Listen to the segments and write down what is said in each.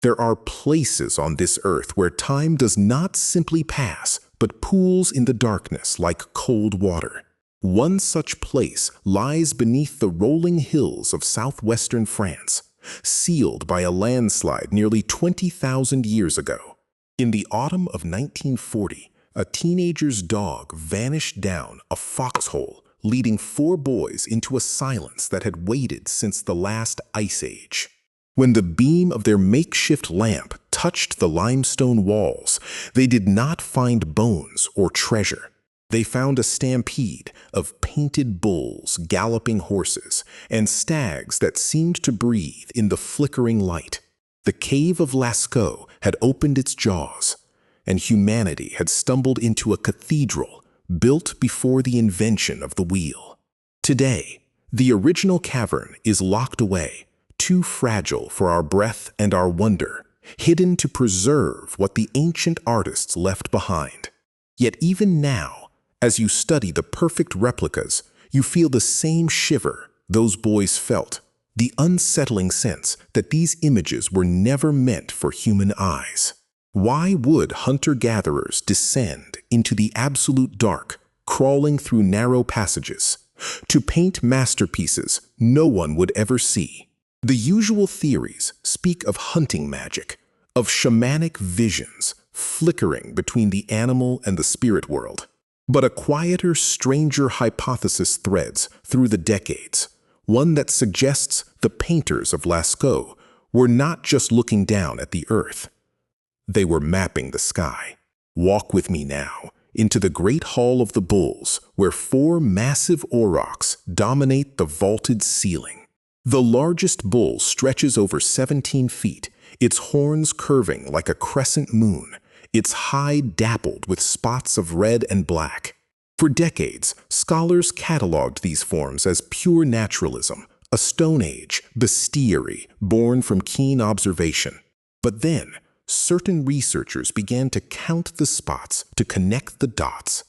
There are places on this earth where time does not simply pass, but pools in the darkness like cold water. One such place lies beneath the rolling hills of southwestern France, sealed by a landslide nearly 20,000 years ago. In the autumn of 1940, a teenager's dog vanished down a foxhole, leading 4 boys into a silence that had waited since the last ice age. When the beam of their makeshift lamp touched the limestone walls, they did not find bones or treasure. They found a stampede of painted bulls, galloping horses, and stags that seemed to breathe in the flickering light. The Cave of Lascaux had opened its jaws, and humanity had stumbled into a cathedral built before the invention of the wheel. Today, the original cavern is locked away, too fragile for our breath and our wonder, hidden to preserve what the ancient artists left behind. Yet even now, as you study the perfect replicas, you feel the same shiver those boys felt, the unsettling sense that these images were never meant for human eyes. Why would hunter-gatherers descend into the absolute dark, crawling through narrow passages, to paint masterpieces no one would ever see? The usual theories speak of hunting magic, of shamanic visions flickering between the animal and the spirit world. But a quieter, stranger hypothesis threads through the decades, one that suggests the painters of Lascaux were not just looking down at the earth. They were mapping the sky. Walk with me now into the Great Hall of the Bulls, where 4 massive aurochs dominate the vaulted ceiling. The largest bull stretches over 17 feet, its horns curving like a crescent moon, its hide dappled with spots of red and black. For decades, scholars cataloged these forms as pure naturalism, a Stone Age bestiary born from keen observation. But then, certain researchers began to count the spots to connect the dots,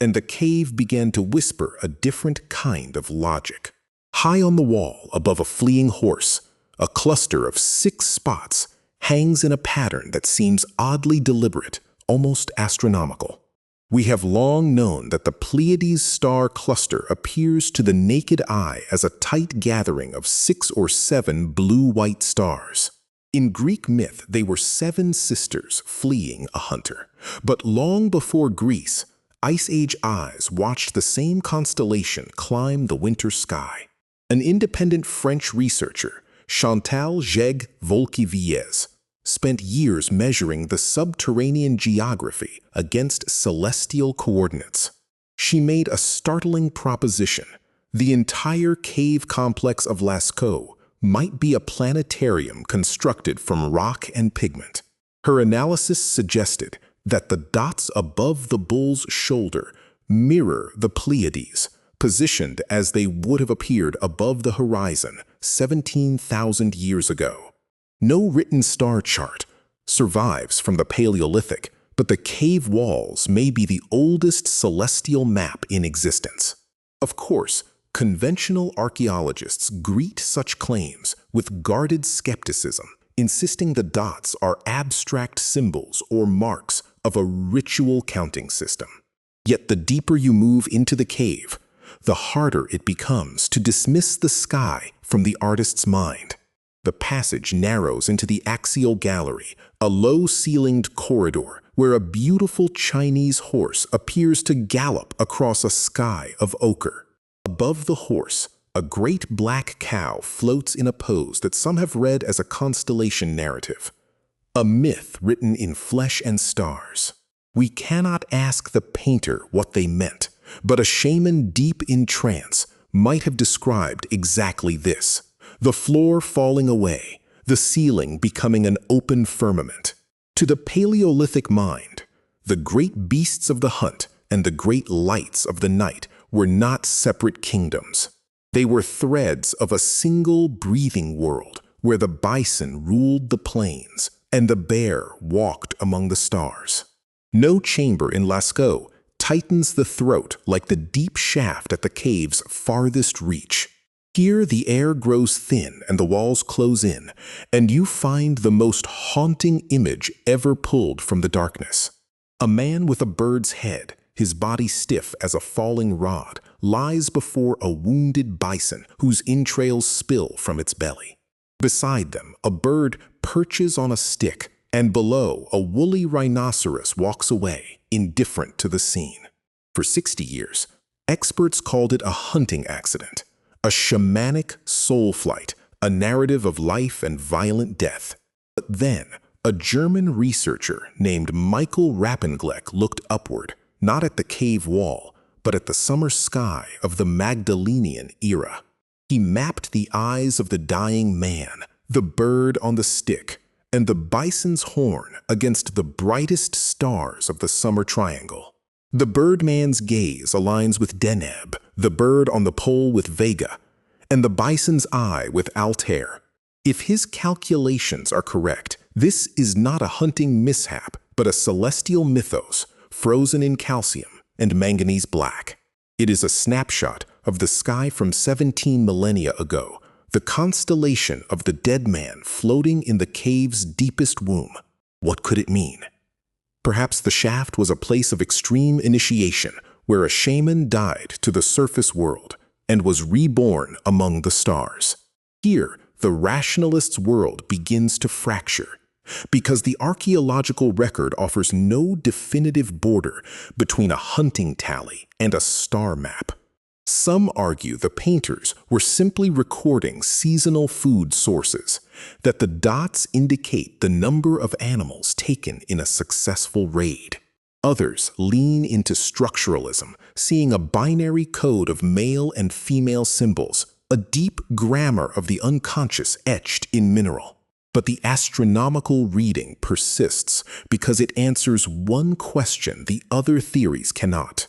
and the cave began to whisper a different kind of logic. High on the wall, above a fleeing horse, a cluster of 6 spots hangs in a pattern that seems oddly deliberate, almost astronomical. We have long known that the Pleiades star cluster appears to the naked eye as a tight gathering of 6 or 7 blue-white stars. In Greek myth, they were 7 sisters fleeing a hunter. But long before Greece, Ice Age eyes watched the same constellation climb the winter sky. An independent French researcher, Chantal Jégues-Wolkiewiez, spent years measuring the subterranean geography against celestial coordinates. She made a startling proposition. The entire cave complex of Lascaux might be a planetarium constructed from rock and pigment. Her analysis suggested that the dots above the bull's shoulder mirror the Pleiades, positioned as they would have appeared above the horizon 17,000 years ago. No written star chart survives from the Paleolithic, but the cave walls may be the oldest celestial map in existence. Of course, conventional archaeologists greet such claims with guarded skepticism, insisting the dots are abstract symbols or marks of a ritual counting system. Yet the deeper you move into the cave, the harder it becomes to dismiss the sky from the artist's mind. The passage narrows into the axial gallery, a low-ceilinged corridor where a beautiful Chinese horse appears to gallop across a sky of ochre. Above the horse, a great black cow floats in a pose that some have read as a constellation narrative, a myth written in flesh and stars. We cannot ask the painter what they meant, but a shaman deep in trance might have described exactly this: the floor falling away, the ceiling becoming an open firmament. To the Paleolithic mind, the great beasts of the hunt and the great lights of the night were not separate kingdoms. They were threads of a single breathing world where the bison ruled the plains and the bear walked among the stars. No chamber in Lascaux tightens the throat like the deep shaft at the cave's farthest reach. Here the air grows thin and the walls close in, and you find the most haunting image ever pulled from the darkness. A man with a bird's head, his body stiff as a falling rod, lies before a wounded bison whose entrails spill from its belly. Beside them, a bird perches on a stick, and below, a woolly rhinoceros walks away, indifferent to the scene. For 60 years, experts called it a hunting accident, a shamanic soul flight, a narrative of life and violent death. But then, a German researcher named Michael Rappengleck looked upward, not at the cave wall, but at the summer sky of the Magdalenian era. He mapped the eyes of the dying man, the bird on the stick, and the bison's horn against the brightest stars of the summer triangle. The birdman's gaze aligns with Deneb, the bird on the pole with Vega, and the bison's eye with Altair. If his calculations are correct, this is not a hunting mishap, but a celestial mythos, frozen in calcium and manganese black. It is a snapshot of the sky from 17 millennia ago, the constellation of the dead man floating in the cave's deepest womb. What could it mean? Perhaps the shaft was a place of extreme initiation, where a shaman died to the surface world and was reborn among the stars. Here, the rationalist's world begins to fracture, because the archaeological record offers no definitive border between a hunting tally and a star map. Some argue the painters were simply recording seasonal food sources, that the dots indicate the number of animals taken in a successful raid. Others lean into structuralism, seeing a binary code of male and female symbols, a deep grammar of the unconscious etched in mineral. But the astronomical reading persists because it answers one question the other theories cannot.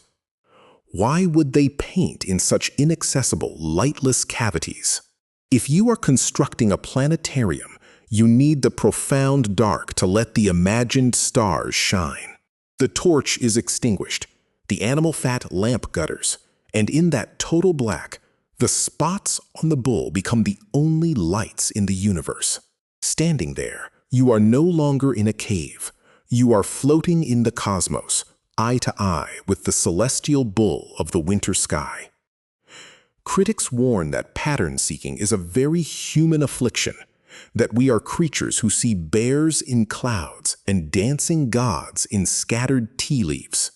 Why would they paint in such inaccessible, lightless cavities? If you are constructing a planetarium, you need the profound dark to let the imagined stars shine. The torch is extinguished, the animal fat lamp gutters, and in that total black, the spots on the bull become the only lights in the universe. Standing there, you are no longer in a cave. You are floating in the cosmos, eye to eye with the celestial bull of the winter sky. Critics warn that pattern-seeking is a very human affliction, that we are creatures who see bears in clouds and dancing gods in scattered tea leaves.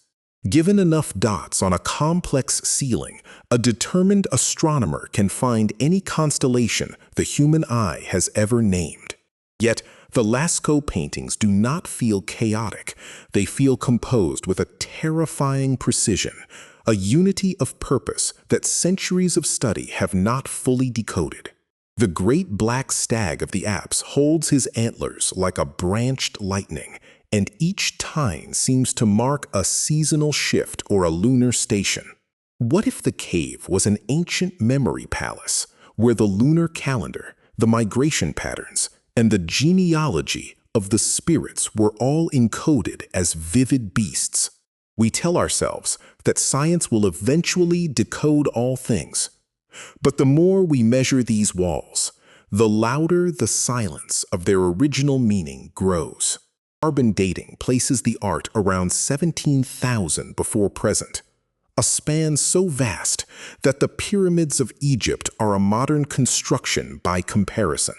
Given enough dots on a complex ceiling, a determined astronomer can find any constellation the human eye has ever named. Yet, the Lascaux paintings do not feel chaotic. They feel composed with a terrifying precision, a unity of purpose that centuries of study have not fully decoded. The great black stag of the Alps holds his antlers like a branched lightning, and each tine seems to mark a seasonal shift or a lunar station. What if the cave was an ancient memory palace, where the lunar calendar, the migration patterns, and the genealogy of the spirits were all encoded as vivid beasts? We tell ourselves that science will eventually decode all things. But the more we measure these walls, the louder the silence of their original meaning grows. Carbon dating places the art around 17,000 before present, a span so vast that the pyramids of Egypt are a modern construction by comparison.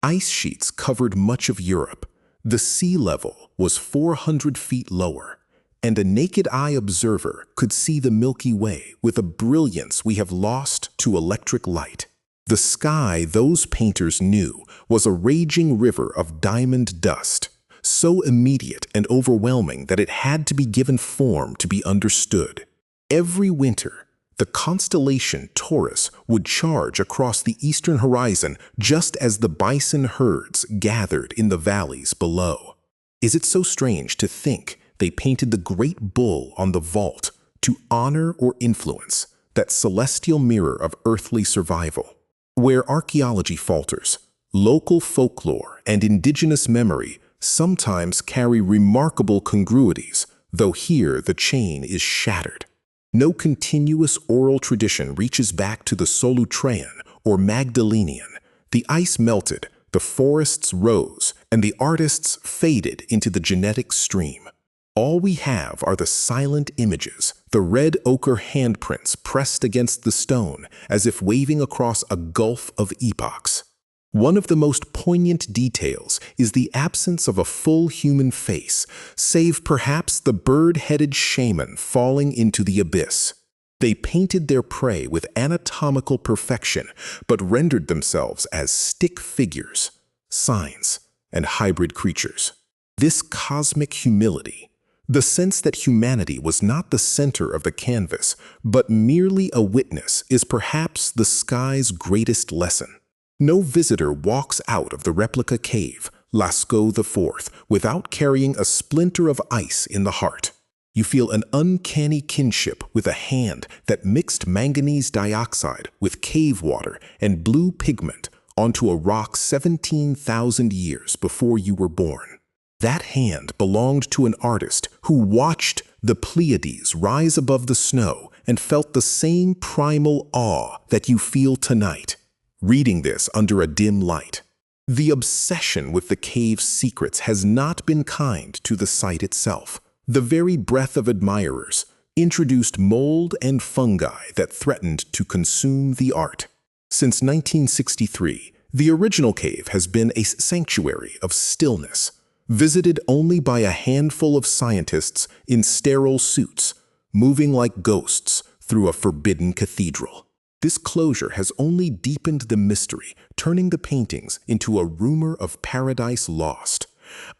Ice sheets covered much of Europe. The sea level was 400 feet lower, and a naked eye observer could see the Milky Way with a brilliance we have lost to electric light. The sky those painters knew was a raging river of diamond dust, so immediate and overwhelming that it had to be given form to be understood. Every winter, the constellation Taurus would charge across the eastern horizon just as the bison herds gathered in the valleys below. Is it so strange to think they painted the great bull on the vault to honor or influence that celestial mirror of earthly survival? Where archaeology falters, local folklore and indigenous memory sometimes carry remarkable congruities, though here the chain is shattered. No continuous oral tradition reaches back to the Solutrean or Magdalenian. The ice melted, the forests rose, and the artists faded into the genetic stream. All we have are the silent images, the red ochre handprints pressed against the stone as if waving across a gulf of epochs. One of the most poignant details is the absence of a full human face, save perhaps the bird-headed shaman falling into the abyss. They painted their prey with anatomical perfection, but rendered themselves as stick figures, signs, and hybrid creatures. This cosmic humility, the sense that humanity was not the center of the canvas, but merely a witness, is perhaps the sky's greatest lesson. No visitor walks out of the replica cave, Lascaux IV, without carrying a splinter of ice in the heart. You feel an uncanny kinship with a hand that mixed manganese dioxide with cave water and blue pigment onto a rock 17,000 years before you were born. That hand belonged to an artist who watched the Pleiades rise above the snow and felt the same primal awe that you feel tonight, reading this under a dim light. The obsession with the cave's secrets has not been kind to the site itself. The very breath of admirers introduced mold and fungi that threatened to consume the art. Since 1963, the original cave has been a sanctuary of stillness, visited only by a handful of scientists in sterile suits, moving like ghosts through a forbidden cathedral. This closure has only deepened the mystery, turning the paintings into a rumor of paradise lost,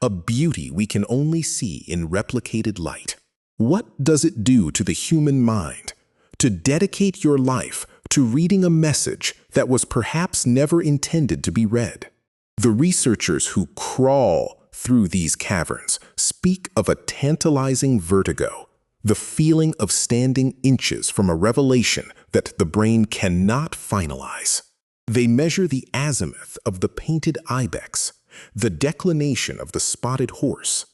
a beauty we can only see in replicated light. What does it do to the human mind to dedicate your life to reading a message that was perhaps never intended to be read? The researchers who crawl through these caverns speak of a tantalizing vertigo, the feeling of standing inches from a revelation that the brain cannot finalize. They measure the azimuth of the painted ibex, the declination of the spotted horse,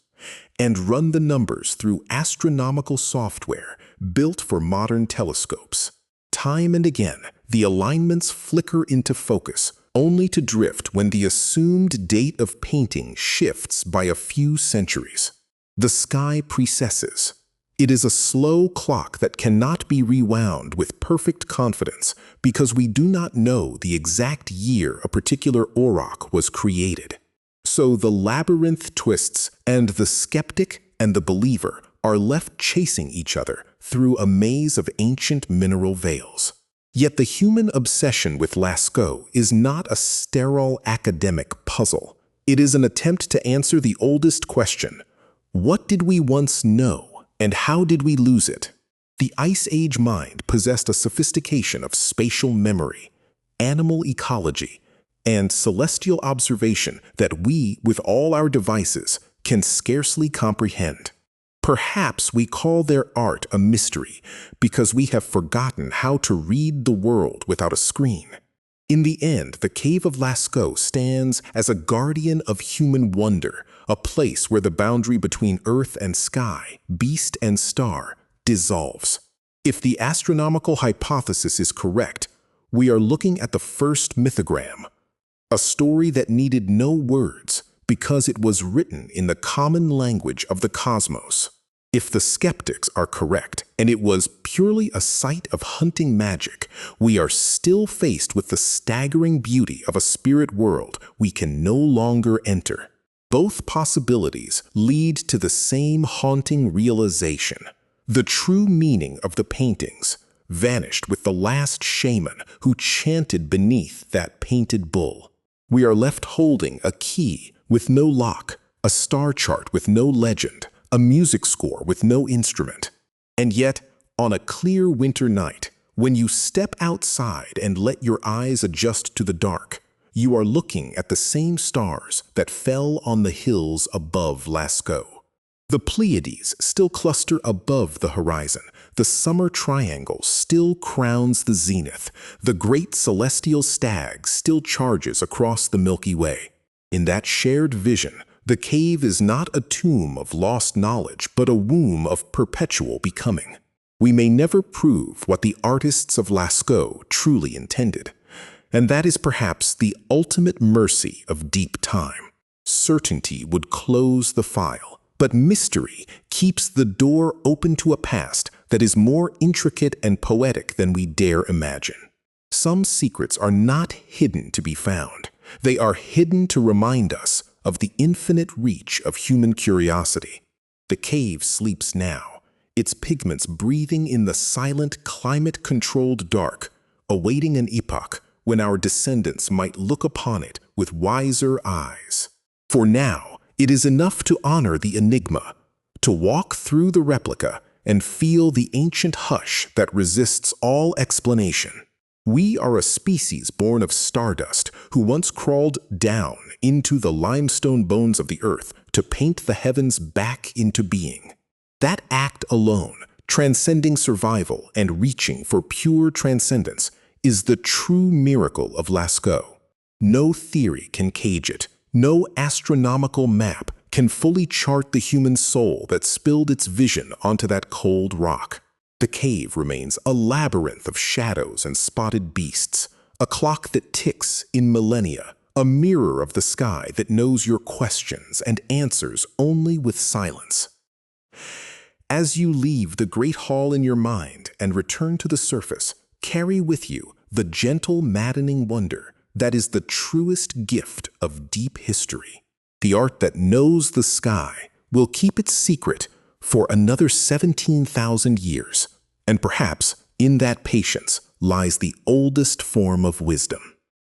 and run the numbers through astronomical software built for modern telescopes. Time and again, the alignments flicker into focus, only to drift when the assumed date of painting shifts by a few centuries. The sky precesses. It is a slow clock that cannot be rewound with perfect confidence because we do not know the exact year a particular auroch was created. So the labyrinth twists, and the skeptic and the believer are left chasing each other through a maze of ancient mineral veils. Yet the human obsession with Lascaux is not a sterile academic puzzle. It is an attempt to answer the oldest question: what did we once know, and how did we lose it? The Ice Age mind possessed a sophistication of spatial memory, animal ecology, and celestial observation that we, with all our devices, can scarcely comprehend. Perhaps we call their art a mystery because we have forgotten how to read the world without a screen. In the end, the Cave of Lascaux stands as a guardian of human wonder, a place where the boundary between earth and sky, beast and star, dissolves. If the astronomical hypothesis is correct, we are looking at the first mythogram, a story that needed no words because it was written in the common language of the cosmos. If the skeptics are correct, and it was purely a site of hunting magic, we are still faced with the staggering beauty of a spirit world we can no longer enter. Both possibilities lead to the same haunting realization. The true meaning of the paintings vanished with the last shaman who chanted beneath that painted bull. We are left holding a key with no lock, a star chart with no legend, a music score with no instrument. And yet, on a clear winter night, when you step outside and let your eyes adjust to the dark, you are looking at the same stars that fell on the hills above Lascaux. The Pleiades still cluster above the horizon. The summer triangle still crowns the zenith. The great celestial stag still charges across the Milky Way. In that shared vision, the cave is not a tomb of lost knowledge, but a womb of perpetual becoming. We may never prove what the artists of Lascaux truly intended. And that is perhaps the ultimate mercy of deep time. Certainty would close the file, but mystery keeps the door open to a past that is more intricate and poetic than we dare imagine. Some secrets are not hidden to be found. They are hidden to remind us of the infinite reach of human curiosity. The cave sleeps now, its pigments breathing in the silent, climate-controlled dark, awaiting an epoch when our descendants might look upon it with wiser eyes. For now, it is enough to honor the enigma, to walk through the replica and feel the ancient hush that resists all explanation. We are a species born of stardust who once crawled down into the limestone bones of the earth to paint the heavens back into being. That act alone, transcending survival and reaching for pure transcendence, is the true miracle of Lascaux. No theory can cage it. No astronomical map can fully chart the human soul that spilled its vision onto that cold rock. The cave remains a labyrinth of shadows and spotted beasts, a clock that ticks in millennia, a mirror of the sky that knows your questions and answers only with silence. As you leave the great hall in your mind and return to the surface, carry with you the gentle, maddening wonder that is the truest gift of deep history. The art that knows the sky will keep its secret for another 17,000 years, and perhaps in that patience lies the oldest form of wisdom.